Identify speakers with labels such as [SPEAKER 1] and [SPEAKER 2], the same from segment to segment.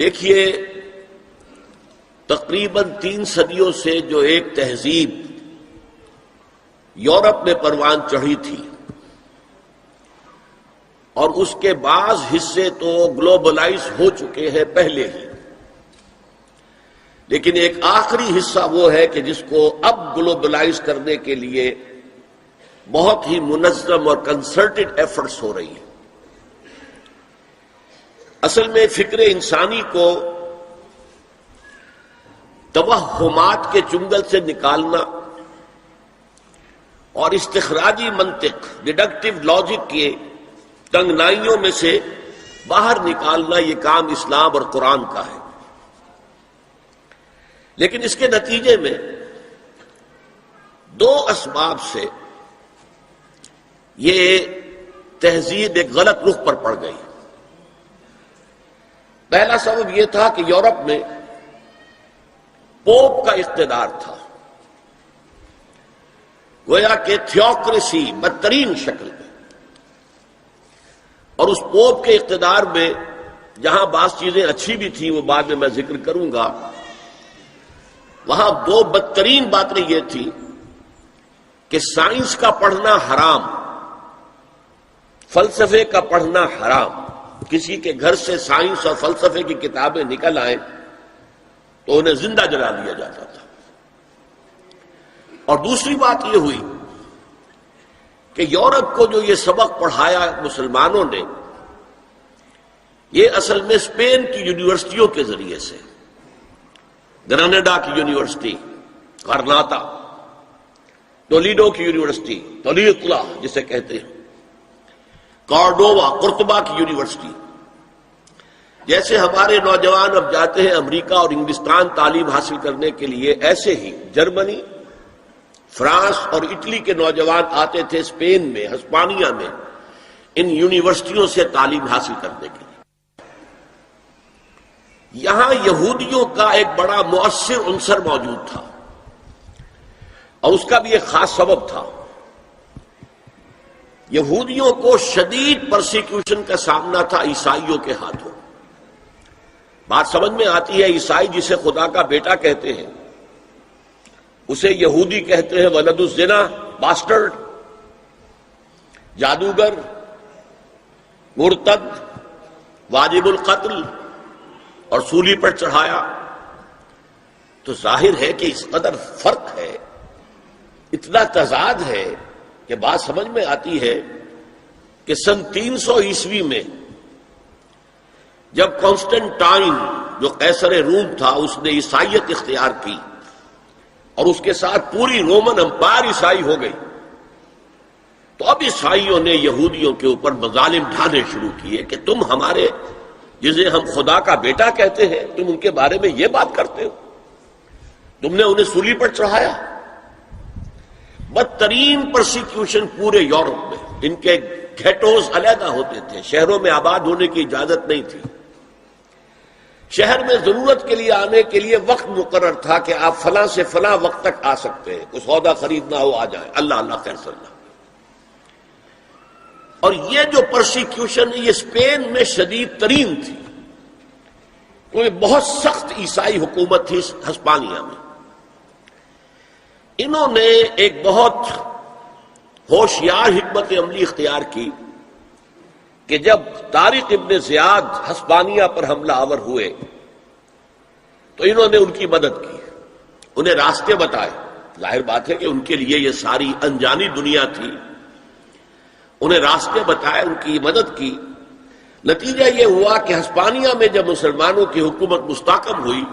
[SPEAKER 1] دیکھیے، تقریباً 3 صدیوں سے جو ایک تہذیب یورپ میں پروان چڑھی تھی، اور اس کے بعض حصے تو گلوبلائز ہو چکے ہیں پہلے ہی، لیکن ایک آخری حصہ وہ ہے کہ جس کو اب گلوبلائز کرنے کے لیے بہت ہی منظم اور کنسرٹڈ ایفرٹس ہو رہی ہیں۔ اصل میں فکر انسانی کو توہمات کے چنگل سے نکالنا اور استخراجی منطق، ڈیڈکٹیو لاجک کے تنگنائیوں میں سے باہر نکالنا، یہ کام اسلام اور قرآن کا ہے۔ لیکن اس کے نتیجے میں 2 اسباب سے یہ تہذیب ایک غلط رخ پر پڑ گئی۔ پہلا سبب یہ تھا کہ یورپ میں پوپ کا اقتدار تھا، گویا کہ تھیوکریسی بدترین شکل میں، اور اس پوپ کے اقتدار میں جہاں بعض چیزیں اچھی بھی تھیں، وہ بعد میں ذکر کروں گا، وہاں 2 بدترین باتیں یہ تھی کہ سائنس کا پڑھنا حرام، فلسفے کا پڑھنا حرام۔ کسی کے گھر سے سائنس اور فلسفے کی کتابیں نکل آئیں تو انہیں زندہ جلا دیا جاتا تھا۔ اور دوسری بات یہ ہوئی کہ یورپ کو جو یہ سبق پڑھایا مسلمانوں نے، یہ اصل میں اسپین کی یونیورسٹیوں کے ذریعے سے، گراناڈا کی یونیورسٹی غرناطہ، ٹولیڈو کی یونیورسٹی تولیطلا جسے کہتے ہیں، کارڈووا قرطبہ کی یونیورسٹی، جیسے ہمارے نوجوان اب جاتے ہیں امریکہ اور انگلستان تعلیم حاصل کرنے کے لیے، ایسے ہی جرمنی، فرانس اور اٹلی کے نوجوان آتے تھے اسپین میں، ہسپانیہ میں، ان یونیورسٹیوں سے تعلیم حاصل کرنے کے لیے۔ یہاں یہودیوں کا ایک بڑا مؤثر عنصر موجود تھا، اور اس کا بھی ایک خاص سبب تھا۔ یہودیوں کو شدید پرسیکیوشن کا سامنا تھا عیسائیوں کے ہاتھوں۔ بات سمجھ میں آتی ہے، عیسائی جسے خدا کا بیٹا کہتے ہیں، اسے یہودی کہتے ہیں ولد الزنا، باسٹرڈ، جادوگر، مرتد، واجب القتل، اور سولی پر چڑھایا۔ تو ظاہر ہے کہ اس قدر فرق ہے، اتنا تضاد ہے کہ بات سمجھ میں آتی ہے کہ سن 300 عیسوی میں جب کانسٹنٹائن جو قیصر روم تھا، اس نے عیسائیت اختیار کی اور اس کے ساتھ پوری رومن امپائر عیسائی ہو گئی، تو اب عیسائیوں نے یہودیوں کے اوپر مظالم ڈھانے شروع کیے کہ تم ہمارے، جسے ہم خدا کا بیٹا کہتے ہیں، تم ان کے بارے میں یہ بات کرتے ہو، تم نے انہیں سولی پر چڑھایا۔ بدترین پرسیکیوشن پورے یورپ میں، ان کے گھیٹوز علیحدہ ہوتے تھے، شہروں میں آباد ہونے کی اجازت نہیں تھی، شہر میں ضرورت کے لیے آنے کے لیے وقت مقرر تھا کہ آپ فلاں سے فلاں وقت تک آ سکتے ہیں، کوئی سودا خریدنا ہو آ جائے، اللہ اللہ خیر صلی اللہ۔ اور یہ جو پرسیکیوشن ہے یہ اسپین میں شدید ترین تھی، کوئی بہت سخت عیسائی حکومت تھی ہسپانیہ میں۔ انہوں نے ایک بہت ہوشیار حکمت عملی اختیار کی کہ جب طارق ابن زیاد ہسپانیہ پر حملہ آور ہوئے تو انہوں نے ان کی مدد کی، انہیں راستے بتائے۔ ظاہر بات ہے کہ ان کے لیے یہ ساری انجانی دنیا تھی، انہیں راستے بتائے، ان کی مدد کی۔ نتیجہ یہ ہوا کہ ہسپانیہ میں جب مسلمانوں کی حکومت مستحکم ہوئی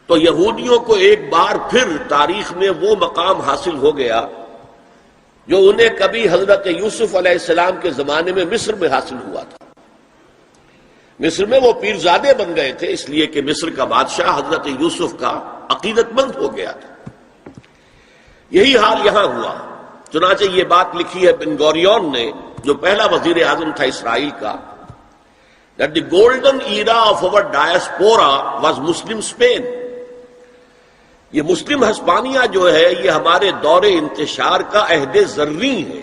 [SPEAKER 1] تو یہودیوں کو ایک بار پھر تاریخ میں وہ مقام حاصل ہو گیا جو انہیں کبھی حضرت یوسف علیہ السلام کے زمانے میں مصر میں حاصل ہوا تھا۔ مصر میں وہ پیرزادے بن گئے تھے، اس لیے کہ مصر کا بادشاہ حضرت یوسف کا عقیدت مند ہو گیا تھا۔ یہی حال یہاں ہوا۔ چنانچہ یہ بات لکھی ہے بن گوریون نے، جو پہلا وزیر اعظم تھا اسرائیل کا، that the golden era of our diaspora was Muslim Spain۔ یہ مسلم ہسپانیہ جو ہے یہ ہمارے دور انتشار کا عہد زریں ہے۔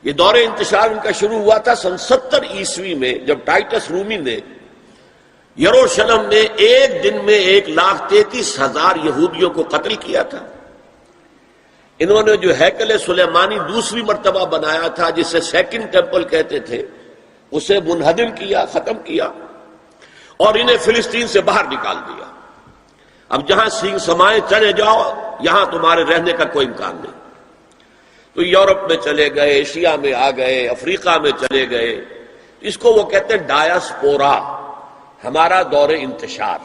[SPEAKER 1] یہ دور انتشار ان کا شروع ہوا تھا سن 70 عیسوی میں، جب ٹائٹس رومی نے یروشلم نے ایک دن میں 1,33,000 یہودیوں کو قتل کیا تھا۔ انہوں نے جو ہیکل سلیمانی دوسری مرتبہ بنایا تھا، جسے سیکنڈ ٹیمپل کہتے تھے، اسے منہدم کیا، ختم کیا، اور انہیں فلسطین سے باہر نکال دیا۔ اب جہاں سینگ سمائے چلے جاؤ، یہاں تمہارے رہنے کا کوئی امکان نہیں۔ تو یورپ میں چلے گئے، ایشیا میں آ گئے، افریقہ میں چلے گئے۔ اس کو وہ کہتے ہیں ڈایاسپورا، ہمارا دور انتشار۔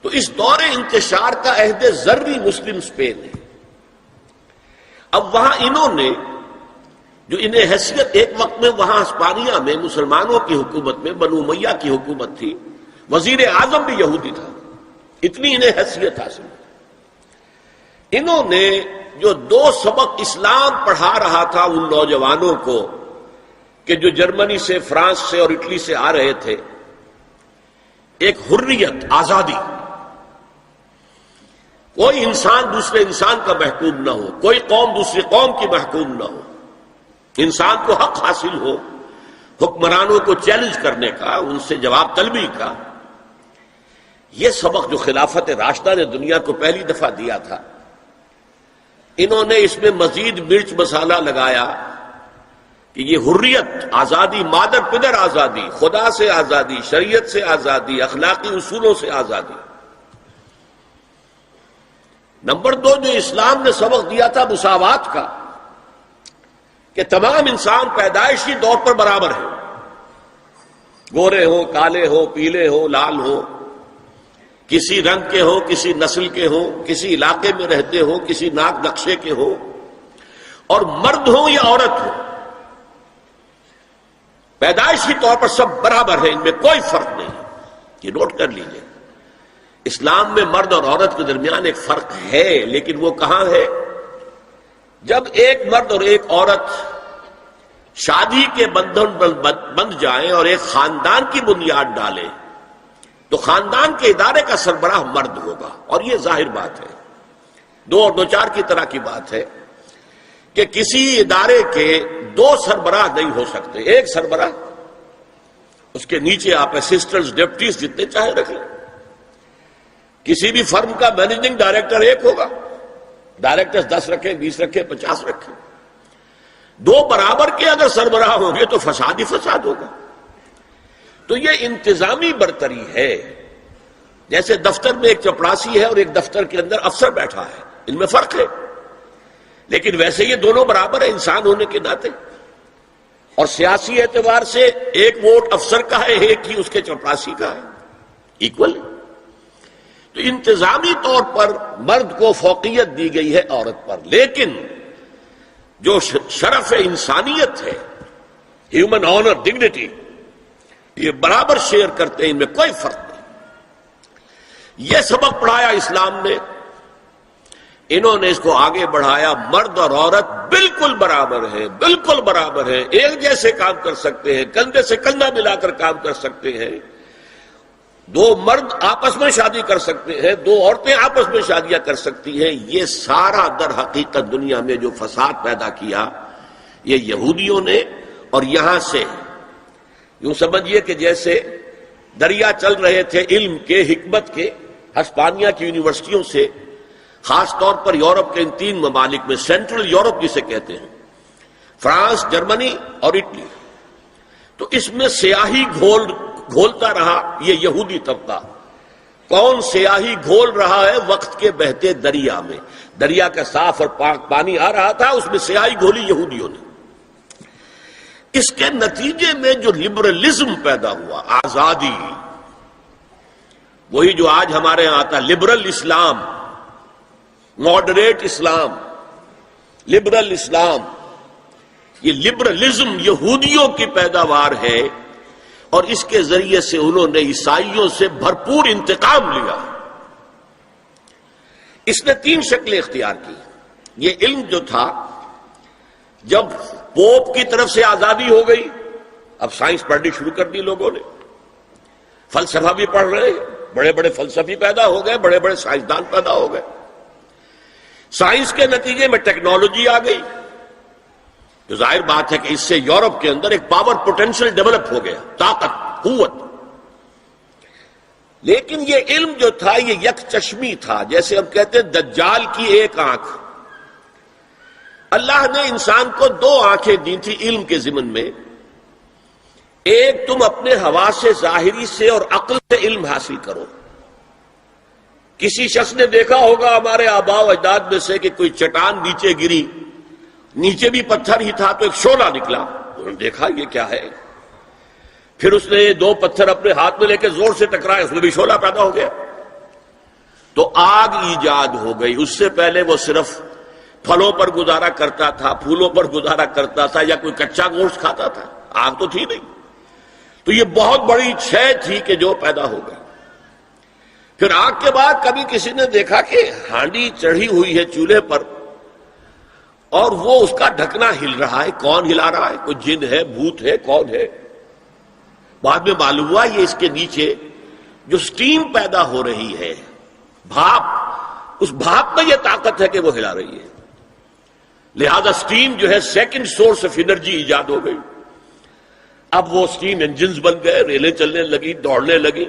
[SPEAKER 1] تو اس دور انتشار کا عہد ذری مسلم اسپین ہے۔ اب وہاں انہوں نے جو انہیں حیثیت، ایک وقت میں وہاں ہسپانیہ میں مسلمانوں کی حکومت میں بنو امیہ کی حکومت تھی، وزیر اعظم بھی یہودی تھا، اتنی انہیں حیثیت حاصل ہوئی۔ انہوں نے جو 2 سبق اسلام پڑھا رہا تھا ان نوجوانوں کو کہ جو جرمنی سے، فرانس سے اور اٹلی سے آ رہے تھے، ایک حریت، آزادی، کوئی انسان دوسرے انسان کا محکوم نہ ہو، کوئی قوم دوسری قوم کی محکوم نہ ہو، انسان کو حق حاصل ہو حکمرانوں کو چیلنج کرنے کا، ان سے جواب طلبی کا۔ یہ سبق جو خلافت راشدہ نے دنیا کو پہلی دفعہ دیا تھا، انہوں نے اس میں مزید مرچ مسالہ لگایا کہ یہ حریت، آزادی، مادر پدر آزادی، خدا سے آزادی، شریعت سے آزادی، اخلاقی اصولوں سے آزادی۔ نمبر 2 جو اسلام نے سبق دیا تھا مساوات کا، کہ تمام انسان پیدائشی طور پر برابر ہیں، گورے ہوں، کالے ہوں، پیلے ہوں، لال ہوں، کسی رنگ کے ہوں، کسی نسل کے ہوں، کسی علاقے میں رہتے ہوں، کسی ناک نقشے کے ہوں، اور مرد ہوں یا عورت ہوں، پیدائشی طور پر سب برابر ہیں، ان میں کوئی فرق نہیں۔ یہ نوٹ کر لیجئے، اسلام میں مرد اور عورت کے درمیان ایک فرق ہے، لیکن وہ کہاں ہے؟ جب ایک مرد اور ایک عورت شادی کے بندھن بندھ جائیں اور ایک خاندان کی بنیاد ڈالیں، تو خاندان کے ادارے کا سربراہ مرد ہوگا، اور یہ ظاہر بات ہے، 2 اور 2 4 کی طرح کی بات ہے کہ کسی ادارے کے 2 سربراہ نہیں ہو سکتے، ایک سربراہ، اس کے نیچے آپ اسسٹنٹس، ڈپٹیز جتنے چاہے رکھ لیں۔ کسی بھی فرم کا مینیجنگ ڈائریکٹر ایک ہوگا، ڈائریکٹرز 10 رکھیں، 20 رکھیں، 50 رکھیں، 2 برابر کے اگر سربراہ ہوں گے تو فساد ہی فساد ہوگا۔ تو یہ انتظامی برتری ہے، جیسے دفتر میں ایک چپڑاسی ہے اور ایک دفتر کے اندر افسر بیٹھا ہے، ان میں فرق ہے، لیکن ویسے یہ دونوں برابر ہیں انسان ہونے کے ناطے، اور سیاسی اعتبار سے ایک ووٹ افسر کا ہے، ایک ہی اس کے چپڑاسی کا ہے، ایکول۔ تو انتظامی طور پر مرد کو فوقیت دی گئی ہے عورت پر، لیکن جو شرف انسانیت ہے، ہیومن آنر، ڈگنیٹی، یہ برابر شیئر کرتے ہیں، ان میں کوئی فرق نہیں۔ یہ سبق پڑھایا اسلام نے، انہوں نے اس کو آگے بڑھایا، مرد اور عورت بالکل برابر ہیں، بالکل برابر ہیں، ایک جیسے کام کر سکتے ہیں، کندھے سے کندھا ملا کر کام کر سکتے ہیں، 2 مرد آپس میں شادی کر سکتے ہیں، 2 عورتیں آپس میں شادیاں کر سکتی ہیں۔ یہ سارا در حقیقت دنیا میں جو فساد پیدا کیا، یہ یہودیوں نے، اور یہاں سے یوں سمجھیے کہ جیسے دریا چل رہے تھے علم کے، حکمت کے، ہسپانیہ کی یونیورسٹیوں سے، خاص طور پر یورپ کے ان 3 ممالک میں، سینٹرل یورپ جسے کہتے ہیں، فرانس، جرمنی اور اٹلی، تو اس میں سیاہی گھولتا رہا یہ یہودی طبقہ۔ کون سیاہی گھول رہا ہے؟ وقت کے بہتے دریا میں، دریا کا صاف اور پاک پانی آ رہا تھا، اس میں سیاہی گھولی یہودیوں نے۔ اس کے نتیجے میں جو لبرلزم پیدا ہوا، آزادی، وہی جو آج ہمارے یہاں آتا لبرل اسلام، ماڈریٹ اسلام، لبرل اسلام، یہ لبرلزم یہودیوں کی پیداوار ہے، اور اس کے ذریعے سے انہوں نے عیسائیوں سے بھرپور انتقام لیا۔ اس نے 3 شکلیں اختیار کی۔ یہ علم جو تھا، جب پوپ کی طرف سے آزادی ہو گئی، اب سائنس پڑھنی شروع کر دی لوگوں نے، فلسفہ بھی پڑھ رہے ہیں، بڑے بڑے فلسفی پیدا ہو گئے، بڑے بڑے سائنسدان پیدا ہو گئے۔ سائنس کے نتیجے میں ٹیکنالوجی آ گئی، تو ظاہر بات ہے کہ اس سے یورپ کے اندر ایک پاور پوٹینشل ڈیولپ ہو گیا، طاقت، قوت۔ لیکن یہ علم جو تھا یہ یک چشمی تھا، جیسے ہم کہتے ہیں دجال کی ایک آنکھ۔ اللہ نے انسان کو دو آنکھیں دی تھی علم کے ضمن میں، ایک تم اپنے حواس ظاہری سے اور عقل سے علم حاصل کرو۔ کسی شخص نے دیکھا ہوگا ہمارے آباء و اجداد میں سے کہ کوئی چٹان نیچے گری، نیچے بھی پتھر ہی تھا تو ایک شعلہ نکلا، انہوں نے دیکھا یہ کیا ہے، پھر اس نے دو پتھر اپنے ہاتھ میں لے کے زور سے ٹکرائے، اس میں بھی شعلہ پیدا ہو گیا۔ تو آگ ایجاد ہو گئی۔ اس سے پہلے وہ صرف پھلوں پر گزارا کرتا تھا، پھولوں پر گزارا کرتا تھا، یا کوئی کچا گوشت کھاتا تھا، آگ تو تھی نہیں۔ تو یہ بہت بڑی شے تھی کہ جو پیدا ہو گئی۔ پھر آگ کے بعد کبھی کسی نے دیکھا کہ ہانڈی چڑھی ہوئی ہے چولہے پر اور وہ اس کا ڈھکنا ہل رہا ہے، کون ہلا رہا ہے؟ کوئی جن ہے، بھوت ہے، کون ہے؟ بعد میں معلوم ہوا یہ اس کے نیچے جو سٹیم پیدا ہو رہی ہے، بھاپ، اس بھاپ میں یہ طاقت ہے کہ وہ ہلا رہی ہے۔ لہذا سٹیم جو ہے سیکنڈ سورس آف انرجی ایجاد ہو گئی۔ اب وہ سٹیم انجنز بن گئے، ریلیں چلنے لگی، دوڑنے لگی۔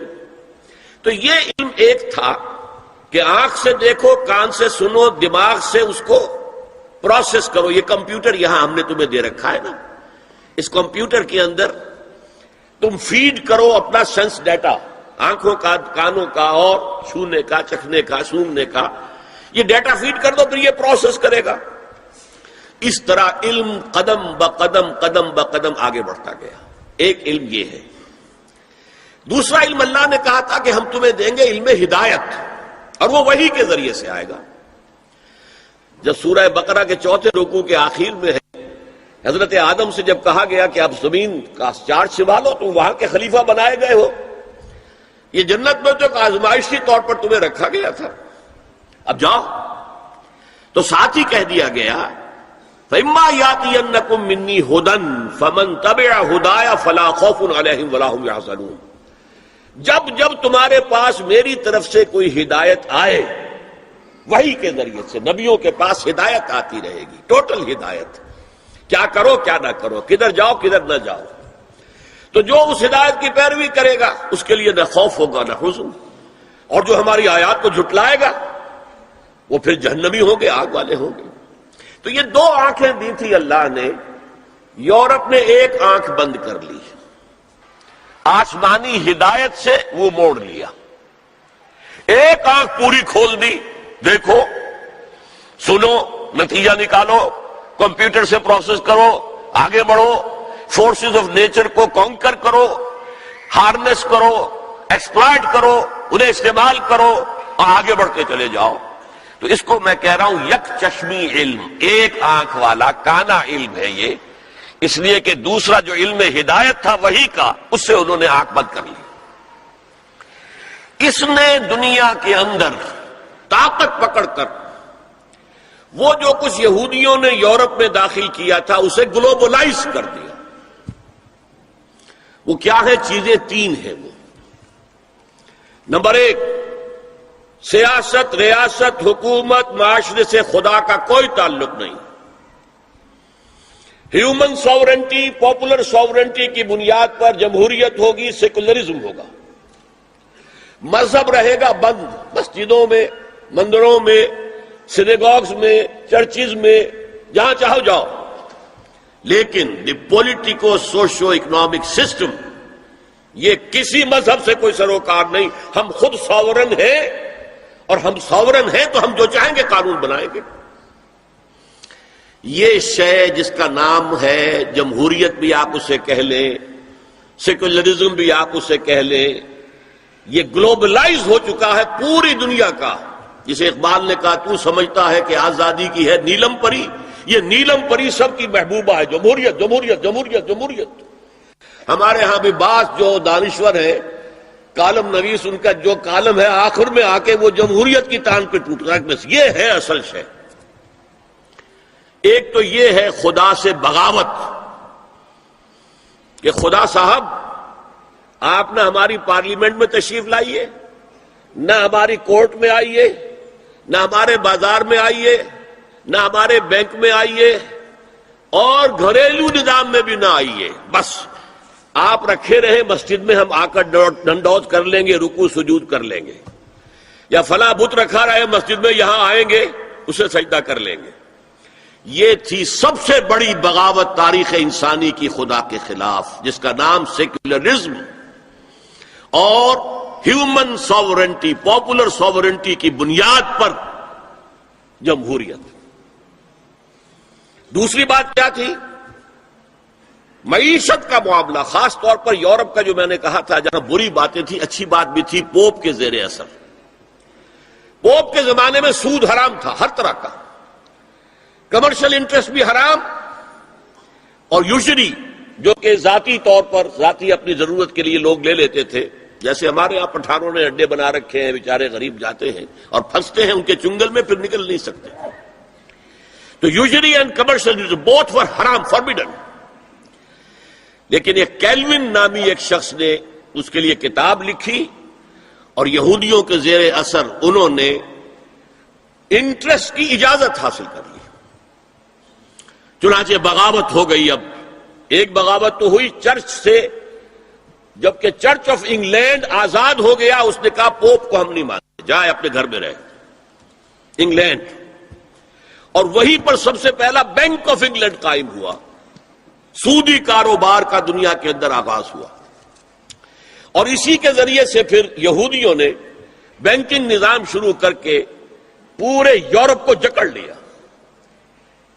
[SPEAKER 1] تو یہ علم ایک تھا کہ آنکھ سے دیکھو، کان سے سنو، دماغ سے اس کو پروسیس کرو۔ یہ کمپیوٹر یہاں ہم نے تمہیں دے رکھا ہے نا، اس کمپیوٹر کے اندر تم فیڈ کرو اپنا سینس ڈیٹا، آنکھوں کا، کانوں کا، اور چھونے کا، چکھنے کا، سونگنے کا، یہ ڈیٹا فیڈ کر دو، پھر یہ پروسیس کرے گا۔ اس طرح علم قدم بقدم قدم بقدم آگے بڑھتا گیا۔ ایک علم یہ ہے۔ دوسرا علم اللہ نے کہا تھا کہ ہم تمہیں دیں گے علم ہدایت، اور وہ وحی کے ذریعے سے آئے گا۔ جب سورہ بقرہ کے 4 رکوع کے آخر میں ہے، حضرت آدم سے جب کہا گیا کہ اب زمین کا چارج سنبھالو، تم وہاں کے خلیفہ بنائے گئے ہو، یہ جنت میں تو ایک آزمائشی طور پر تمہیں رکھا گیا تھا، اب جاؤ۔ تو ساتھ ہی کہہ دیا گیا فَإِمَّا يَأْتِيَنَّكُم مِّنِّي هُدًى فَمَن تَبِعَ هُدَايَ فَلَا خَوْفٌ عَلَيْهِمْ وَلَا هُمْ يَحْزَنُونَ۔ جب تمہارے پاس میری طرف سے کوئی ہدایت آئے، وحی کے ذریعے سے نبیوں کے پاس ہدایت آتی رہے گی، ٹوٹل ہدایت، کیا کرو کیا نہ کرو، کدھر جاؤ کدھر نہ جاؤ، تو جو اس ہدایت کی پیروی کرے گا اس کے لیے نہ خوف ہوگا نہ حزن، اور جو ہماری آیات کو جھٹلائے گا وہ پھر جہنمی ہوں گے، آگ والے ہوں گے۔ تو یہ دو آنکھیں دی تھی اللہ نے، یورپ نے ایک آنکھ بند کر لی، آسمانی ہدایت سے وہ موڑ لیا، ایک آنکھ پوری کھول دی، دیکھو، سنو، نتیجہ نکالو، کمپیوٹر سے پروسیس کرو، آگے بڑھو، فورسز آف نیچر کو کانکر کرو، ہارنس کرو، ایکسپلائٹ کرو، انہیں استعمال کرو اور آگے بڑھتے چلے جاؤ۔ تو اس کو میں کہہ رہا ہوں یک چشمی علم، ایک آنکھ والا کانا علم ہے یہ، اس لیے کہ دوسرا جو علم ہدایت تھا وحی کا، اس سے انہوں نے آنکھ بند کر لی۔ اس نے دنیا کے اندر طاقت پکڑ کر وہ جو کچھ یہودیوں نے یورپ میں داخل کیا تھا اسے گلوبلائز کر دیا۔ وہ کیا ہے؟ چیزیں 3 ہیں وہ۔ نمبر 1، سیاست، ریاست، حکومت، معاشرے سے خدا کا کوئی تعلق نہیں۔ ہیومن ساورنٹی، پاپولر ساورنٹی کی بنیاد پر جمہوریت ہوگی، سیکولرزم ہوگا۔ مذہب رہے گا بند، مسجدوں میں، مندروں میں، سینیگاگز میں، چرچز میں، جہاں چاہو جاؤ، لیکن دی پولیٹیکو سوشو اکنامک سسٹم، یہ کسی مذہب سے کوئی سروکار نہیں۔ ہم خود ساورن ہیں، اور ہم ساورن ہیں تو ہم جو چاہیں گے قانون بنائیں گے۔ یہ شے جس کا نام ہے جمہوریت بھی آپ اسے کہہ لیں، سیکولرزم بھی آپ اسے کہہ لیں، یہ گلوبلائز ہو چکا ہے پوری دنیا کا۔ جسے اقبال نے کہا تو سمجھتا ہے کہ آزادی کی ہے نیلم پری، یہ نیلم پری سب کی محبوبہ ہے، جمہوریت جمہوریت جمہوریت جمہوریت۔ ہمارے ہاں بھی بعض جو دانشور ہیں، کالم نویس، ان کا جو کالم ہے آخر میں آ کے وہ جمہوریت کی تان پہ ٹوٹ رہا ہے۔ یہ ہے اصل شے۔ ایک تو یہ ہے خدا سے بغاوت، کہ خدا صاحب آپ نہ ہماری پارلیمنٹ میں تشریف لائیے، نہ ہماری کورٹ میں آئیے، نہ ہمارے بازار میں آئیے، نہ ہمارے بینک میں آئیے، اور گھریلو نظام میں بھی نہ آئیے، بس آپ رکھے رہے مسجد میں، ہم آ کر ڈنڈوت کر لیں گے، رکوع سجود کر لیں گے، یا فلاں بت رکھا رہے مسجد میں، یہاں آئیں گے اسے سجدہ کر لیں گے. یہ تھی سب سے بڑی بغاوت تاریخ انسانی کی خدا کے خلاف، جس کا نام سیکولرزم اور ہیومن ساورنٹی، پاپولر ساورنٹی کی بنیاد پر جمہوریت. دوسری بات کیا تھی؟ معیشت کا معاملہ، خاص طور پر یورپ کا، جو میں نے کہا تھا جہاں بری باتیں تھیں اچھی بات بھی تھی. پوپ کے زیر اثر، پوپ کے زمانے میں سود حرام تھا ہر طرح کا، کمرشل انٹرسٹ بھی حرام، اور یوزری جو کہ ذاتی طور پر ذاتی اپنی ضرورت کے لیے لوگ لے لیتے تھے، جیسے ہمارے یہاں پٹھانوں نے اڈے بنا رکھے ہیں، بیچارے غریب جاتے ہیں اور پھنستے ہیں ان کے چنگل میں، پھر نکل نہیں سکتے. تو یوزری اینڈ کمرشل بوتھ ور حرام، فاربیڈن. لیکن ایک کیلوین نامی ایک شخص نے اس کے لیے کتاب لکھی، اور یہودیوں کے زیر اثر انہوں نے انٹرسٹ کی اجازت حاصل کر لی. چنانچہ بغاوت ہو گئی. اب ایک بغاوت تو ہوئی چرچ سے، جبکہ چرچ آف انگلینڈ آزاد ہو گیا، اس نے کہا پوپ کو ہم نہیں مانتے، جائے اپنے گھر میں رہے. انگلینڈ، اور وہیں پر سب سے پہلا بینک آف انگلینڈ قائم ہوا. سودی کاروبار کا دنیا کے اندر آغاز ہوا، اور اسی کے ذریعے سے پھر یہودیوں نے بینکنگ نظام شروع کر کے پورے یورپ کو جکڑ لیا.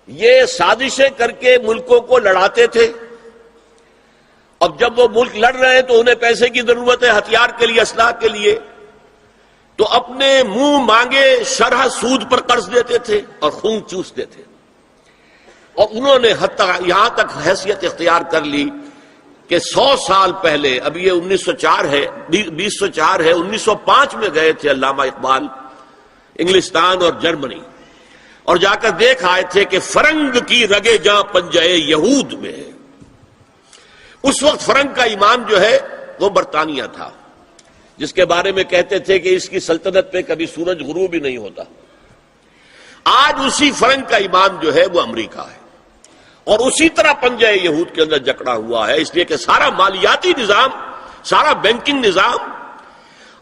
[SPEAKER 1] یہ سازشیں کر کے ملکوں کو لڑاتے تھے. اب جب وہ ملک لڑ رہے ہیں تو انہیں پیسے کی ضرورت ہے، ہتھیار کے لیے، اسلحہ کے لیے، تو اپنے منہ مانگے شرح سود پر قرض دیتے تھے اور خون چوستے تھے. اور انہوں نے یہاں تک حیثیت اختیار کر لی کہ 100 سال پہلے، اب یہ 1904 ہے، 2004 ہے، 1905 میں گئے تھے علامہ اقبال انگلستان اور جرمنی، اور جا کر دیکھ آئے تھے کہ فرنگ کی رگے جاں پنجے یہود میں ہے. اس وقت فرنگ کا امام جو ہے وہ برطانیہ تھا، جس کے بارے میں کہتے تھے کہ اس کی سلطنت پہ کبھی سورج غروب ہی نہیں ہوتا. آج اسی فرنگ کا امام جو ہے وہ امریکہ ہے، اور اسی طرح پنجہ یہود کے اندر جکڑا ہوا ہے. اس لیے کہ سارا مالیاتی نظام، سارا بینکنگ نظام،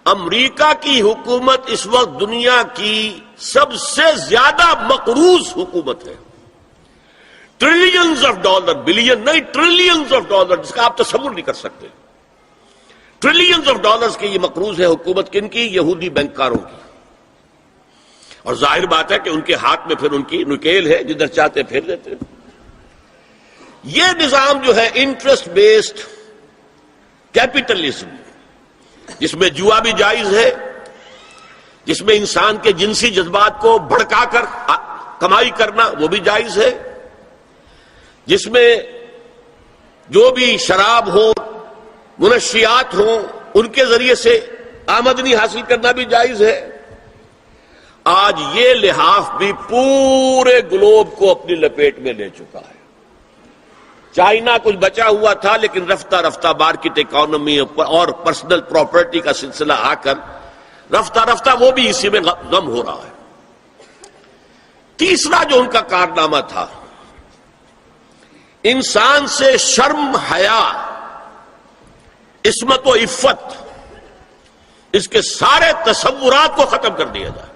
[SPEAKER 1] امریکہ کی حکومت اس وقت دنیا کی سب سے زیادہ مقروض حکومت ہے. ٹریلینز آف ڈالر، بلین نہیں، ٹریلینز آف ڈالر، جس کا آپ تصور نہیں کر سکتے. ٹریلینز آف ڈالرز کی یہ مقروض ہے حکومت کن کی؟ یہودی بینکاروں کی. اور ظاہر بات ہے کہ ان کے ہاتھ میں پھر ان کی نکیل ہے، جدھر چاہتے پھیر دیتے. یہ نظام جو ہے انٹرسٹ بیسڈ کیپٹلزم، جس میں جوا بھی جائز ہے، جس میں انسان کے جنسی جذبات کو بھڑکا کر کمائی کرنا وہ بھی جائز ہے، جس میں جو بھی شراب ہو، منشیات ہوں، ان کے ذریعے سے آمدنی حاصل کرنا بھی جائز ہے. آج یہ لحاف بھی پورے گلوب کو اپنی لپیٹ میں لے چکا ہے. چائنا کچھ بچا ہوا تھا، لیکن رفتہ رفتہ مارکیٹ اکانومی اور پرسنل پراپرٹی کا سلسلہ آ کر رفتہ رفتہ وہ بھی اسی میں غم ہو رہا ہے. تیسرا جو ان کا کارنامہ تھا، انسان سے شرم، حیا، عصمت و عفت، اس کے سارے تصورات کو ختم کر دیا جائے،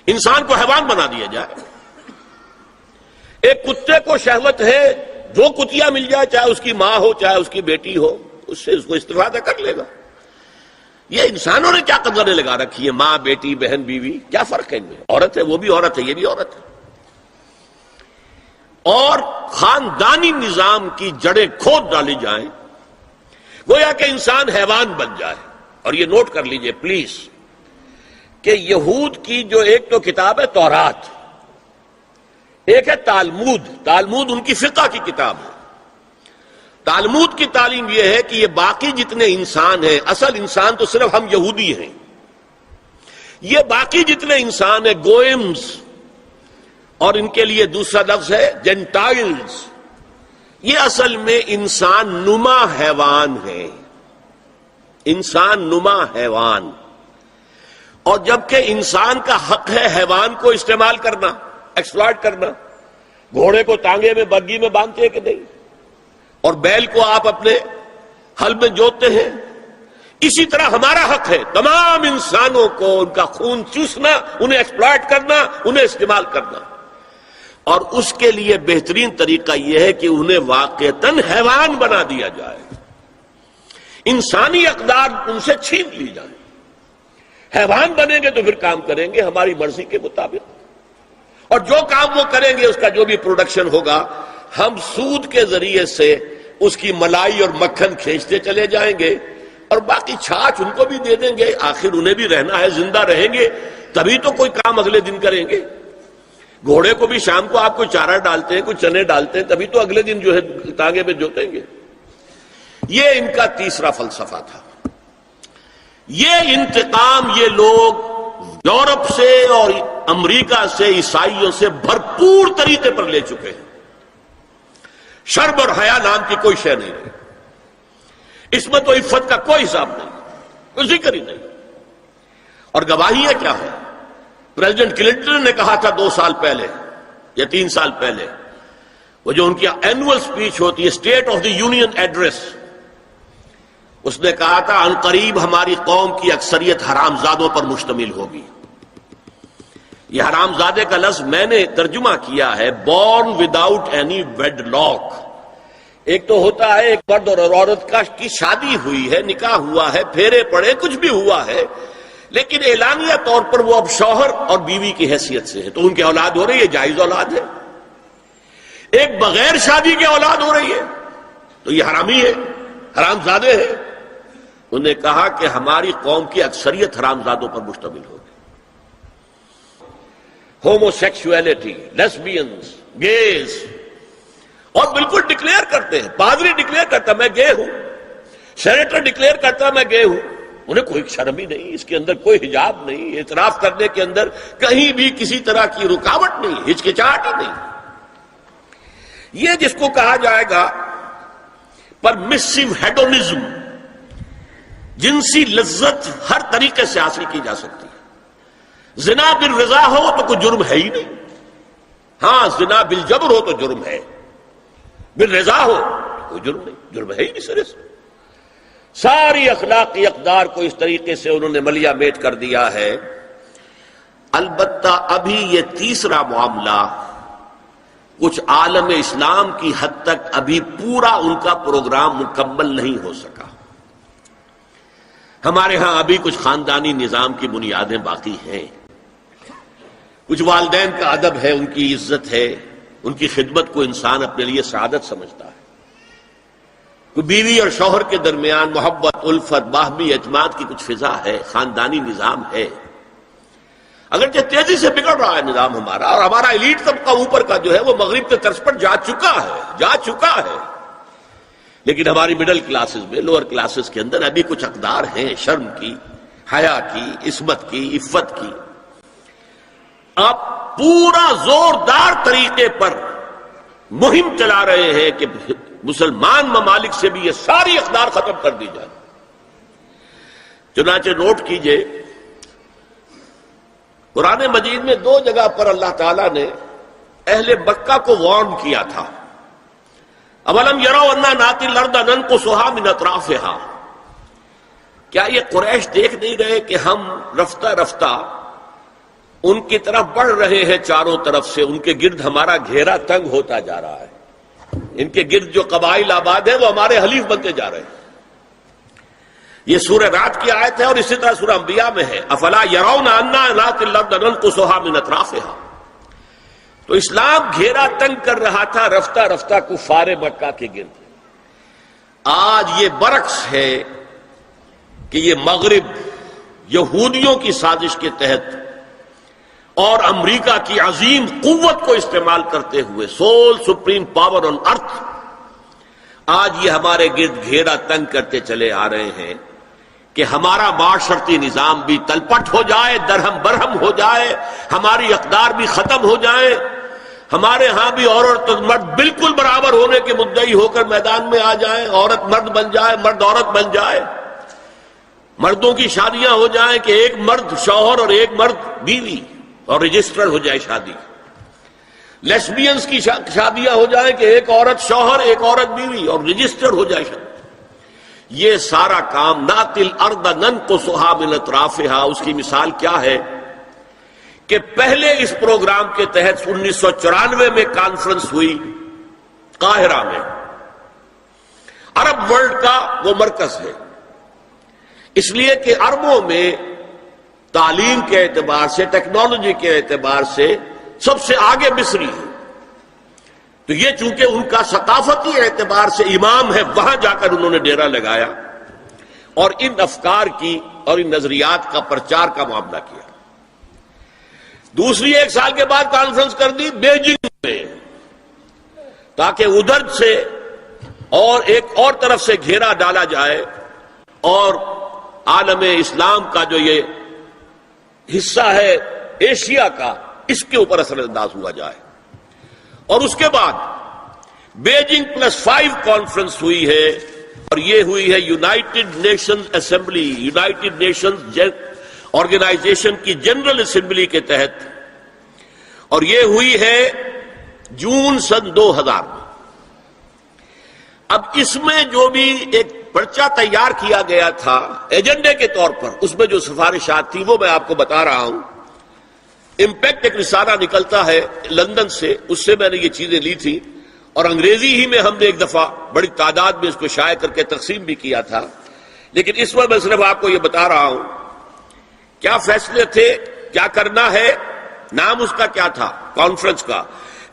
[SPEAKER 1] انسان کو حیوان بنا دیا جائے. ایک کتے کو شہوت ہے، جو کتیا مل جائے، چاہے اس کی ماں ہو چاہے اس کی بیٹی ہو، اس سے اس کو استفادہ کر لے گا. یہ انسانوں نے کیا قدریں لگا رکھی ہے؟ ماں، بیٹی، بہن، بیوی، کیا فرق ہے ان میں؟ عورت ہے وہ بھی عورت ہے، یہ بھی عورت ہے. اور خاندانی نظام کی جڑیں کھود ڈالی جائیں، گویا کہ انسان حیوان بن جائے. اور یہ نوٹ کر لیجئے پلیز کہ یہود کی جو ایک تو کتاب ہے تورات، ایک ہے تالمود. تالمود ان کی فقہ کی کتاب ہے. تالمود کی تعلیم یہ ہے کہ یہ باقی جتنے انسان ہیں، اصل انسان تو صرف ہم یہودی ہیں، یہ باقی جتنے انسان ہیں گوئمز، اور ان کے لیے دوسرا لفظ ہے جینٹائلز، یہ اصل میں انسان نما حیوان ہے. انسان نما حیوان. اور جبکہ انسان کا حق ہے حیوان کو استعمال کرنا، ایکسپلائٹ کرنا. گھوڑے کو ٹانگے میں بگی میں باندھتے ہیں کہ نہیں؟ اور بیل کو آپ اپنے ہل میں جوتتے ہیں، اسی طرح ہمارا حق ہے تمام انسانوں کو ان کا خون چوسنا، انہیں ایکسپلائٹ کرنا، انہیں استعمال کرنا، اور اس کے لیے بہترین طریقہ یہ ہے کہ انہیں واقعتاً حیوان بنا دیا جائے، انسانی اقدار ان سے چھین لی جائے۔ حیوان بنیں گے تو پھر کام کریں گے ہماری مرضی کے مطابق، اور جو کام وہ کریں گے اس کا جو بھی پروڈکشن ہوگا ہم سود کے ذریعے سے اس کی ملائی اور مکھن کھینچتے چلے جائیں گے، اور باقی چھاچھ ان کو بھی دے دیں گے، آخر انہیں بھی رہنا ہے، زندہ رہیں گے تبھی تو کوئی کام اگلے دن کریں گے۔ گھوڑے کو بھی شام کو آپ کوئی چارہ ڈالتے ہیں، کوئی چنے ڈالتے ہیں، تبھی تو اگلے دن جو ہے تانگے میں جوتیں گے۔ یہ ان کا تیسرا فلسفہ تھا۔ یہ انتقام یہ لوگ یورپ سے اور امریکہ سے، عیسائیوں سے بھرپور طریقے پر لے چکے ہیں۔ شرم اور حیا نام کی کوئی شے نہیں رہی، عصمت و عفت کا کوئی حساب نہیں، کوئی ذکر ہی نہیں۔ اور گواہیاں کیا ہیں؟ پریزیڈنٹ کلنٹن نے کہا تھا 2 سال پہلے یا 3 سال پہلے، وہ جو ان کی اینول سپیچ ہوتی ہے، State of the Union address, اس نے کہا تھا عنقریب ہماری قوم کی اکثریت حرام زادوں پر مشتمل ہوگی۔ یہ حرام زادے کا لفظ میں نے ترجمہ کیا ہے born without any wedlock. ایک تو ہوتا ہے ایک مرد اور عورت کی شادی ہوئی ہے، نکاح ہوا ہے، پھیرے پڑے، کچھ بھی ہوا ہے، لیکن اعلانیہ طور پر وہ اب شوہر اور بیوی کی حیثیت سے ہے، تو ان کی اولاد ہو رہی ہے، جائز اولاد ہے۔ ایک بغیر شادی کی اولاد ہو رہی ہے تو یہ حرامی ہے، حرام زادے ہے۔ انہوں نے کہا کہ ہماری قوم کی اکثریت حرام زادوں پر مشتمل ہوگی۔ ہومو سیکشولیٹی، لیسبینز، گیز، اور بالکل ڈکلیئر کرتے ہیں، پادری ڈکلیئر کرتا میں گے ہوں، سینیٹر ڈکلیئر کرتا میں گے ہوں، انہیں کوئی شرم ہی نہیں، اس کے اندر کوئی حجاب نہیں، اعتراف کرنے کے اندر کہیں بھی کسی طرح کی رکاوٹ نہیں، ہچکچاہٹ ہی نہیں۔ یہ جس کو کہا جائے گا پرمیسو ہیڈونزم، جنسی لذت ہر طریقے سے حاصل کی جا سکتی ہے۔ زنا بالرضا ہو تو کوئی جرم ہے ہی نہیں، ہاں زنا بالجبر ہو تو جرم ہے، بالرضا ہو کوئی جرم نہیں، جرم ہے ہی نہیں سرے سے۔ ساری اخلاقی اقدار کو اس طریقے سے انہوں نے ملیا میٹ کر دیا ہے۔ البتہ ابھی یہ تیسرا معاملہ کچھ عالم اسلام کی حد تک ابھی پورا ان کا پروگرام مکمل نہیں ہو سکا۔ ہمارے ہاں ابھی کچھ خاندانی نظام کی بنیادیں باقی ہیں، کچھ والدین کا ادب ہے، ان کی عزت ہے، ان کی خدمت کو انسان اپنے لیے سعادت سمجھتا ہے، کوئی بیوی اور شوہر کے درمیان محبت، الفت، باہمی اعتماد کی کچھ فضا ہے، خاندانی نظام ہے۔ اگرچہ تیزی سے بگڑ رہا ہے نظام ہمارا، اور ہمارا ایلیٹ طبقہ اوپر کا جو ہے وہ مغرب کے طرز پر جا چکا ہے، لیکن ہماری مڈل کلاسز میں، لوور کلاسز کے اندر ابھی کچھ اقدار ہیں شرم کی، حیا کی، عصمت کی، عفت کی۔ آپ پورا زوردار طریقے پر مہم چلا رہے ہیں کہ مسلمان ممالک سے بھی یہ ساری اقدار ختم کر دی جائے۔ چنانچہ نوٹ کیجئے، قرآن مجید میں 2 جگہ پر اللہ تعالیٰ نے اہل مکہ کو وارن کیا تھا۔ اولم یروا انا ناتی الارض ننقصها من اطرافها، کیا یہ قریش دیکھ نہیں رہے کہ ہم رفتہ رفتہ ان کی طرف بڑھ رہے ہیں، چاروں طرف سے ان کے گرد ہمارا گھیرا تنگ ہوتا جا رہا ہے، ان کے گرد جو قبائل آباد ہیں وہ ہمارے حلیف بنتے جا رہے ہیں۔ یہ سورہ رعد کی آیت ہے، اور اسی طرح سورہ انبیاء میں ہے افلا یرون انا ناتی الارض ننقصها من اطرافها۔ تو اسلام گھیرا تنگ کر رہا تھا رفتہ رفتہ کفار مکہ کے گرد۔ آج یہ برعکس ہے کہ یہ مغرب یہودیوں کی سازش کے تحت اور امریکہ کی عظیم قوت کو استعمال کرتے ہوئے، سول سپریم پاور آن ارتھ، آج یہ ہمارے گرد گھیرا تنگ کرتے چلے آ رہے ہیں کہ ہمارا معاشرتی نظام بھی تلپٹ ہو جائے، درہم برہم ہو جائے، ہماری اقدار بھی ختم ہو جائیں، ہمارے ہاں بھی عورت اور مرد بالکل برابر ہونے کے مدعی ہو کر میدان میں آ جائیں، عورت مرد بن جائے، مرد عورت بن جائے، مردوں کی شادیاں ہو جائیں کہ ایک مرد شوہر اور ایک مرد بیوی، اور رجسٹر ہو جائے شادی۔ لیسبینز کی شادیاں ہو جائیں کہ ایک عورت شوہر ایک عورت بیوی اور رجسٹرڈ ہو جائے شادی. یہ سارا کام ناتی الارض ننقصها من اطرافها. اس کی مثال کیا ہے کہ پہلے اس پروگرام کے تحت 1994 میں کانفرنس ہوئی قاہرہ میں. عرب ورلڈ کا وہ مرکز ہے، اس لیے کہ عربوں میں تعلیم کے اعتبار سے، ٹیکنالوجی کے اعتبار سے سب سے آگے مصری ہے. تو یہ چونکہ ان کا ثقافتی اعتبار سے امام ہے، وہاں جا کر انہوں نے ڈیرا لگایا اور ان افکار کی اور ان نظریات کا پرچار کا معاملہ کیا. دوسری 1 سال کے بعد کانفرنس کر دی بیجنگ میں، تاکہ ادھر سے اور ایک اور طرف سے گھیرا ڈالا جائے اور عالم اسلام کا جو یہ حصہ ہے ایشیا کا، اس کے اوپر اثر انداز ہوا جائے. اور اس کے بعد بیجنگ +5 کانفرنس ہوئی ہے، اور یہ ہوئی ہے United Nations Assembly, United Nations Organization کی جنرل اسمبلی کے تحت، اور یہ ہوئی ہے جون سن 2000 میں. اب اس میں جو بھی ایک پرچہ تیار کیا گیا تھا ایجنڈے کے طور پر، اس میں جو سفارشات تھی وہ میں آپ کو بتا رہا ہوں. امپیکٹ ایک رسالہ نکلتا ہے لندن سے، اس سے میں نے یہ چیزیں لی تھی، اور انگریزی ہی میں ہم نے ایک دفعہ بڑی تعداد میں اس کو شائع کر کے تقسیم بھی کیا تھا. لیکن اس میں صرف آپ کو یہ بتا رہا ہوں کیا فیصلے تھے، کیا کرنا ہے. نام اس کا کیا تھا کانفرنس کا؟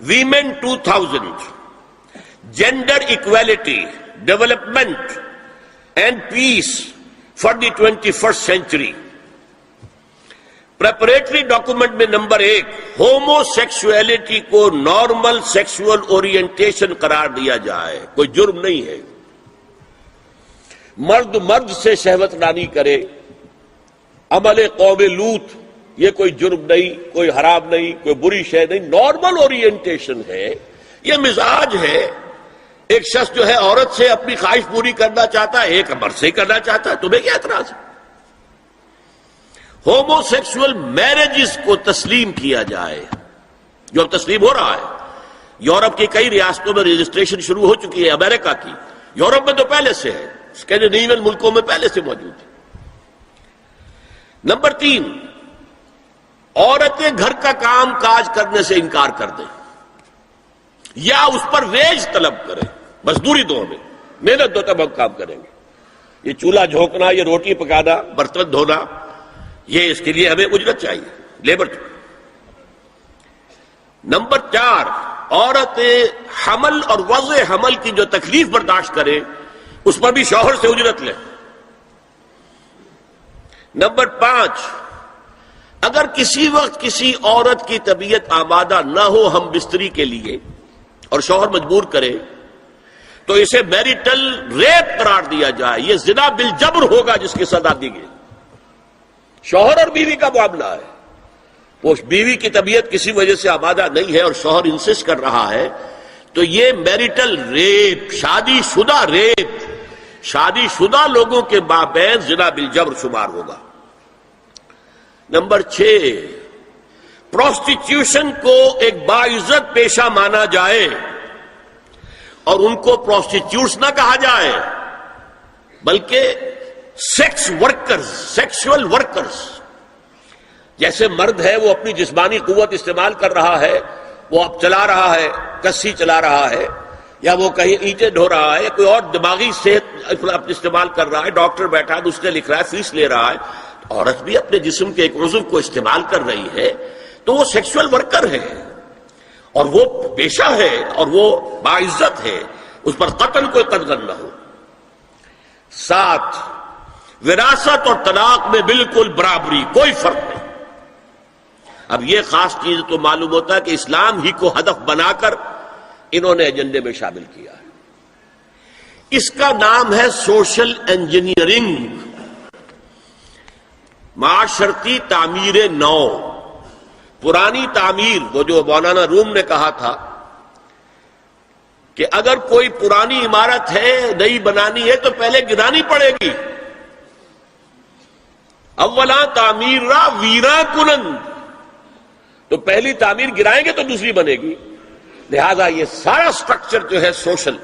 [SPEAKER 1] Women 2000 gender equality development and peace for the 21st century. Preparatory document میں نمبر 1 ہومو سیکسولیٹی کو نارمل سیکسول اورینٹیشن قرار دیا جائے. کوئی جرم نہیں ہے. مرد مرد سے شہوت رانی کرے، عمل قوم لوط، یہ کوئی جرم نہیں، کوئی حرام نہیں، کوئی بری شے نہیں. نارمل اورینٹیشن ہے، یہ مزاج ہے. ایک شخص جو ہے عورت سے اپنی خواہش پوری کرنا چاہتا ہے، ایک مرد سے کرنا چاہتا ہے، تمہیں کیا اعتراض ہے؟ ہومو سیکسول میرجز کو تسلیم کیا جائے، جو اب تسلیم ہو رہا ہے. یورپ کی کئی ریاستوں میں رجسٹریشن شروع ہو چکی ہے، امریکہ کی، یورپ میں تو پہلے سے ہے، اسکینڈینیوین ملکوں میں پہلے سے موجود ہے. نمبر 3 عورتیں گھر کا کام کاج کرنے سے انکار کر دیں یا اس پر ویج طلب کریں. مزدوری دو، ہمیں محنت دو تب ہم کام کریں گے. یہ چولہا جھونکنا، یہ روٹی پکانا، برتن دھونا، یہ اس کے لیے ہمیں اجرت چاہیے، لیبر. نمبر 4 عورتیں حمل اور وضع حمل کی جو تکلیف برداشت کریں اس پر بھی شوہر سے اجرت لیں. نمبر 5 اگر کسی وقت کسی عورت کی طبیعت آمادہ نہ ہو ہم بستری کے لیے اور شوہر مجبور کرے تو اسے میریٹل ریپ قرار دیا جائے. یہ زنا بالجبر ہوگا جس کی سزا دی گئی. شوہر اور بیوی کا معاملہ ہے. وہ بیوی کی طبیعت کسی وجہ سے آمادہ نہیں ہے اور شوہر انسسٹ کر رہا ہے تو یہ میریٹل ریپ، شادی شدہ ریپ، شادی شدہ لوگوں کے مابین زنا بالجبر شمار ہوگا. نمبر 6 پروسٹیٹیوشن کو ایک باعزت پیشہ مانا جائے اور ان کو پروسٹیٹیوٹس نہ کہا جائے بلکہ سیکس ورکرز، سیکسول ورکرز. جیسے مرد ہے وہ اپنی جسمانی قوت استعمال کر رہا ہے، وہ اب چلا رہا ہے، کسی چلا رہا ہے، یا وہ کہیں اینٹیں ڈھو رہا ہے، کوئی اور دماغی صحت استعمال کر رہا ہے، ڈاکٹر بیٹھا ہے اس نے لکھ رہا ہے، فیس لے رہا ہے. عورت بھی اپنے جسم کے ایک عضو کو استعمال کر رہی ہے تو وہ سیکسول ورکر ہے اور وہ پیشہ ہے اور وہ باعزت ہے. اس پر قتل کوئی قدغن نہ ہو. 7 وراثت اور طلاق میں بالکل برابری، کوئی فرق نہیں. اب یہ خاص چیز تو معلوم ہوتا ہے کہ اسلام ہی کو ہدف بنا کر انہوں نے ایجنڈے میں شامل کیا ہے. اس کا نام ہے سوشل انجینئرنگ، معاشرتی تعمیر نو. پرانی تعمیر، وہ جو مولانا روم نے کہا تھا کہ اگر کوئی پرانی عمارت ہے نئی بنانی ہے تو پہلے گرانی پڑے گی. اولا تعمیر را ویرا کنند، تو پہلی تعمیر گرائیں گے تو دوسری بنے گی. لہذا یہ سارا سٹرکچر جو ہے سوشل،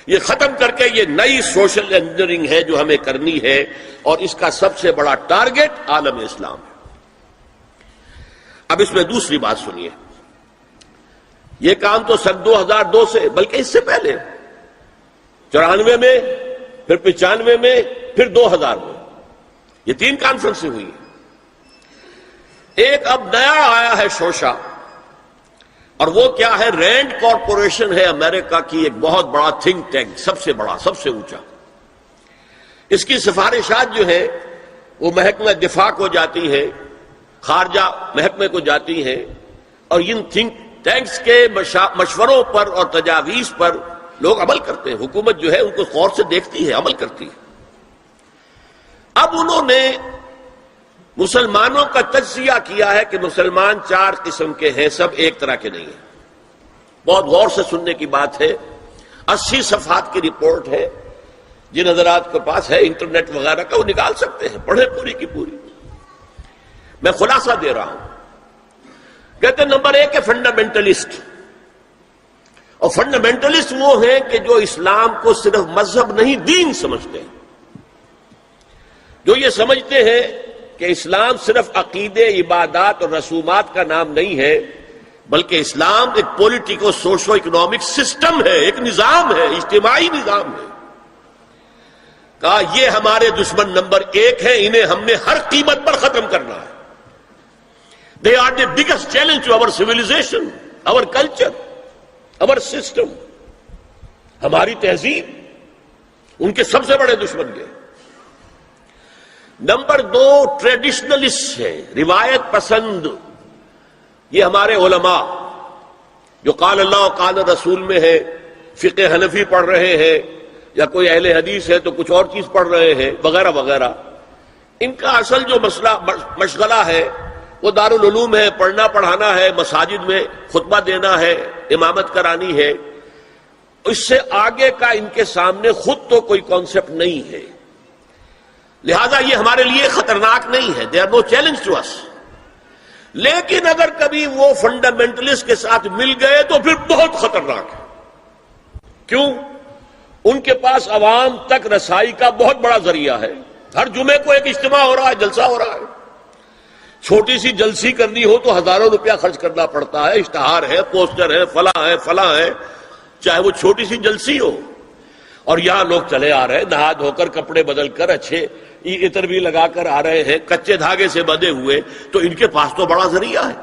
[SPEAKER 1] یہ ختم کر کے یہ نئی سوشل انجینئرنگ ہے جو ہمیں کرنی ہے، اور اس کا سب سے بڑا ٹارگٹ عالم اسلام ہے۔ اب اس میں دوسری بات سنیے، یہ کام تو سن 2002 سے بلکہ اس سے پہلے 94 میں، پھر 95 میں، پھر 2000 میں، یہ 3 کانفرنسیں ہوئی ہیں۔ ایک اب نیا آیا ہے شوشہ، اور وہ کیا ہے؟ رینڈ کارپوریشن ہے امریکہ کی ایک بہت بڑا تھنک ٹینک، سب سے بڑا، سب سے اونچا۔ اس کی سفارشات جو ہے وہ محکمہ دفاع کو جاتی ہے، خارجہ محکمے کو جاتی ہیں، اور ان تھنک ٹینکس کے مشوروں پر اور تجاویز پر لوگ عمل کرتے ہیں۔ حکومت جو ہے ان کو غور سے دیکھتی ہے، عمل کرتی ہے۔ اب انہوں نے مسلمانوں کا تجزیہ کیا ہے کہ مسلمان 4 قسم کے ہیں، سب ایک طرح کے نہیں ہیں۔ بہت غور سے سننے کی بات ہے، 80 صفحات کی رپورٹ ہے، جن حضرات کے پاس ہے انٹرنیٹ وغیرہ کا وہ نکال سکتے ہیں، پڑھیں پوری کی پوری۔ میں خلاصہ دے رہا ہوں۔ کہتے ہیں نمبر 1 ہے فنڈامنٹلسٹ، اور فنڈامنٹلسٹ وہ ہیں کہ جو اسلام کو صرف مذہب نہیں دین سمجھتے ہیں، جو یہ سمجھتے ہیں کہ اسلام صرف عقیدے، عبادات اور رسومات کا نام نہیں ہے، بلکہ اسلام ایک پولیٹیکو سوشو اکنامک سسٹم ہے، ایک نظام ہے، اجتماعی نظام ہے۔ کہا یہ ہمارے دشمن نمبر 1 ہے، انہیں ہم نے ہر قیمت پر ختم کرنا ہے۔ They are the biggest challenge to our civilization, our culture, our system. ہماری تہذیب ان کے سب سے بڑے دشمن گئے۔ نمبر 2 ٹریڈیشنلسٹ ہے، روایت پسند۔ یہ ہمارے علماء جو قال اللہ و قال رسول میں ہے، فقہ حنفی پڑھ رہے ہیں، یا کوئی اہل حدیث ہے تو کچھ اور چیز پڑھ رہے ہیں، وغیرہ وغیرہ، ان کا اصل جو مشغلہ ہے وہ دارالعلوم ہے، پڑھنا پڑھانا ہے، مساجد میں خطبہ دینا ہے، امامت کرانی ہے۔ اس سے آگے کا ان کے سامنے خود تو کوئی کانسیپٹ نہیں ہے، لہذا یہ ہمارے لیے خطرناک نہیں ہے۔ They are no challenge to us. لیکن اگر کبھی وہ فنڈامنٹلسٹ کے ساتھ مل گئے تو پھر بہت خطرناک ہے۔ کیوں؟ ان کے پاس عوام تک رسائی کا بہت بڑا ذریعہ ہے۔ ہر جمعے کو ایک اجتماع ہو رہا ہے، جلسہ ہو رہا ہے۔ چھوٹی سی جلسی کرنی ہو تو ہزاروں روپیہ خرچ کرنا پڑتا ہے، اشتہار ہے، پوسٹر ہے، فلاں ہے، چاہے وہ چھوٹی سی جلسی ہو۔ اور یہاں لوگ چلے آ رہے ہیں، نہا دھو کر، کپڑے بدل کر، اچھے عطر بھی لگا کر آ رہے ہیں، کچے دھاگے سے بندھے ہوئے، تو ان کے پاس تو بڑا ذریعہ ہے۔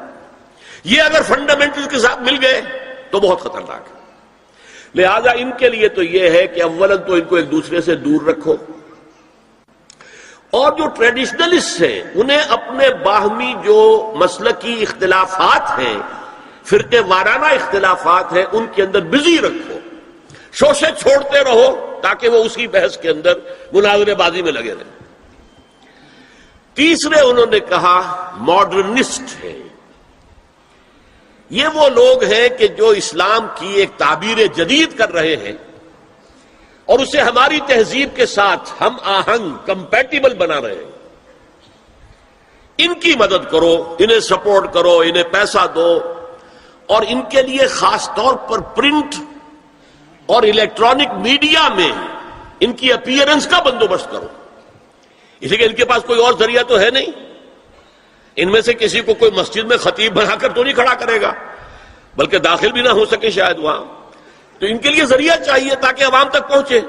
[SPEAKER 1] یہ اگر فنڈامنٹل کے ساتھ مل گئے تو بہت خطرناک ہے۔ لہذا ان کے لیے تو یہ ہے کہ اولاً تو ان کو ایک دوسرے سے دور رکھو، اور جو ٹریڈیشنلسٹ ہیں انہیں اپنے باہمی جو مسلکی اختلافات ہیں، فرقے وارانہ اختلافات ہیں، ان کے اندر بزی رکھو، شوشے چھوڑتے رہو تاکہ وہ اسی بحث کے اندر مناظرے بازی میں لگے رہیں۔ تیسرے انہوں نے کہا ماڈرنسٹ ہیں۔ یہ وہ لوگ ہیں کہ جو اسلام کی ایک تعبیر جدید کر رہے ہیں اور اسے ہماری تہذیب کے ساتھ ہم آہنگ، کمپیٹیبل بنا رہے ہیں۔ ان کی مدد کرو، انہیں سپورٹ کرو، انہیں پیسہ دو، اور ان کے لیے خاص طور پر پرنٹ اور الیکٹرانک میڈیا میں ان کی اپیئرنس کا بندوبست کرو، اس لیے کہ ان کے پاس کوئی اور ذریعہ تو ہے نہیں۔ ان میں سے کسی کو کوئی مسجد میں خطیب بنا کر تو نہیں کھڑا کرے گا، بلکہ داخل بھی نہ ہو سکے شاید وہاں، تو ان کے لیے ذریعہ چاہیے تاکہ عوام تک پہنچے۔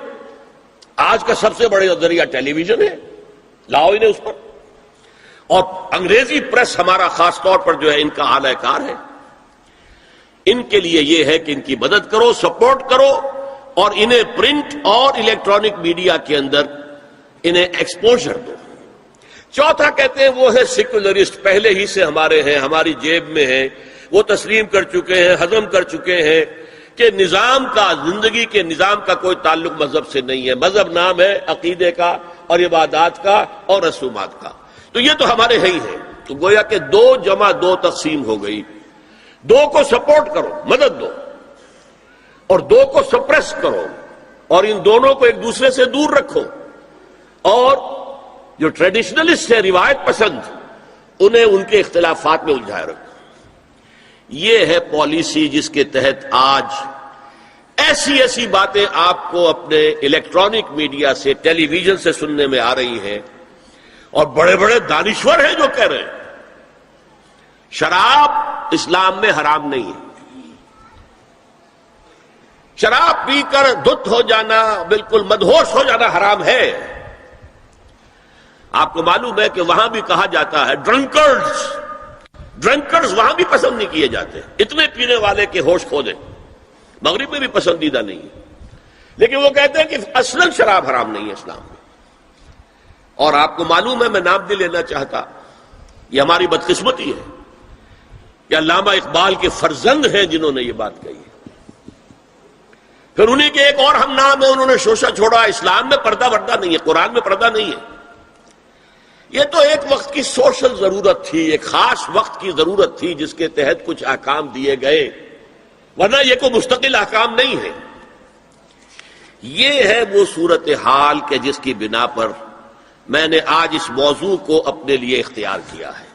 [SPEAKER 1] آج کا سب سے بڑا ذریعہ ٹیلی ویژن ہے، لاؤ انہیں اس پر، اور انگریزی پریس ہمارا خاص طور پر جو ہے ان کا اعلی کار ہے۔ ان کے لیے یہ ہے کہ ان کی مدد کرو، سپورٹ کرو، اور انہیں پرنٹ اور الیکٹرانک میڈیا کے اندر انہیں ایکسپوژر دو۔ چوتھا کہتے ہیں وہ ہے سیکولرسٹ، پہلے ہی سے ہمارے ہیں، ہماری جیب میں ہیں، وہ تسلیم کر چکے ہیں، ہضم کر چکے ہیں کہ نظام کا، زندگی کے نظام کا کوئی تعلق مذہب سے نہیں ہے، مذہب نام ہے عقیدے کا اور عبادات کا اور رسومات کا، تو یہ تو ہمارے ہی ہیں۔ تو گویا کہ 2 جمع 2 تقسیم ہو گئی۔ 2 کو سپورٹ کرو، مدد دو، اور 2 کو سپریس کرو، اور ان دونوں کو ایک دوسرے سے دور رکھو، اور جو ٹریڈیشنلسٹ ہے، روایت پسند، انہیں ان کے اختلافات میں الجھائے رکھو۔ یہ ہے پالیسی جس کے تحت آج ایسی ایسی باتیں آپ کو اپنے الیکٹرانک میڈیا سے، ٹیلی ویژن سے سننے میں آ رہی ہیں، اور بڑے بڑے دانشور ہیں جو کہہ رہے ہیں شراب اسلام میں حرام نہیں ہے، شراب پی کر دھت ہو جانا، بالکل مدہوش ہو جانا حرام ہے۔ آپ کو معلوم ہے کہ وہاں بھی کہا جاتا ہے ڈرنکرز وہاں بھی پسند نہیں کیے جاتے، اتنے پینے والے کے ہوش کھو دیں، مغرب میں بھی پسندیدہ نہیں ہے، لیکن وہ کہتے ہیں کہ اصلاً شراب حرام نہیں ہے اسلام میں۔ اور آپ کو معلوم ہے، میں نام نہیں لینا چاہتا، یہ ہماری بدقسمتی ہے کہ علامہ اقبال کے فرزند ہیں جنہوں نے یہ بات کہی ہے۔ پھر انہیں کے ایک اور ہم نام ہے، انہوں نے شوشہ چھوڑا، اسلام میں پردہ وردہ نہیں ہے، قرآن میں پردہ نہیں ہے۔ یہ تو ایک وقت کی سوشل ضرورت تھی، ایک خاص وقت کی ضرورت تھی جس کے تحت کچھ احکام دیے گئے، ورنہ یہ کوئی مستقل احکام نہیں ہے۔ یہ ہے وہ صورتحال کہ جس کی بنا پر میں نے آج اس موضوع کو اپنے لیے اختیار کیا ہے۔